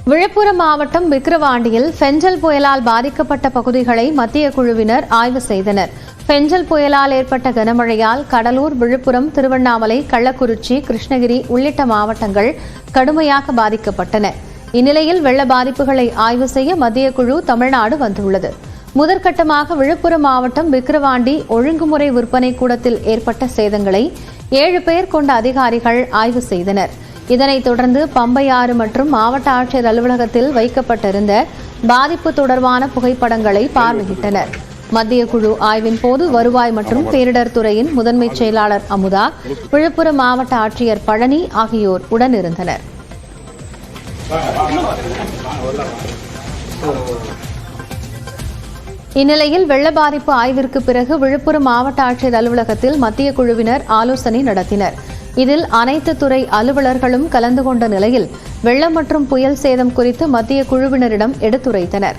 விழுப்புரம் மாவட்டம் விக்கிரவாண்டியில் பெஞ்சல் புயலால் பாதிக்கப்பட்ட பகுதிகளை மத்திய குழுவினர் ஆய்வு செய்தனர். பெஞ்சல் புயலால் ஏற்பட்ட கனமழையால் கடலூர், விழுப்புரம், திருவண்ணாமலை, கள்ளக்குறிச்சி, கிருஷ்ணகிரி உள்ளிட்ட மாவட்டங்கள் கடுமையாக பாதிக்கப்பட்டன. இந்நிலையில் வெள்ள பாதிப்புகளை ஆய்வு செய்ய மத்திய குழு தமிழ்நாடு வந்துள்ளது. முதற்கட்டமாக விழுப்புரம் மாவட்டம் விக்கிரவாண்டி ஒழுங்குமுறை விற்பனை கூடத்தில் ஏற்பட்ட சேதங்களை 7 பேர் கொண்ட அதிகாரிகள் ஆய்வு செய்தனர். இதனைத் தொடர்ந்து பம்பையாறு மற்றும் மாவட்ட ஆட்சியர் அலுவலகத்தில் வைக்கப்பட்டிருந்த பாதிப்பு தொடர்பான புகைப்படங்களை பார்வையிட்டனர். மத்திய குழு ஆய்வின் போது வருவாய் மற்றும் பேரிடர் துறையின் முதன்மைச் செயலாளர் அமுதா, விழுப்புரம் மாவட்ட ஆட்சியர் பழனி ஆகியோர் உடனிருந்தனர். இந்நிலையில் வெள்ள பாதிப்பு ஆய்விற்கு பிறகு விழுப்புரம் மாவட்ட ஆட்சியர் அலுவலகத்தில் மத்திய குழுவினர் ஆலோசனை நடத்தினர். இதில் அனைத்து துறை அலுவலர்களும் கலந்து கொண்ட நிலையில் வெள்ளம் மற்றும் புயல் சேதம் குறித்து மத்திய குழுவினரிடம் எடுத்துரைத்தனர்.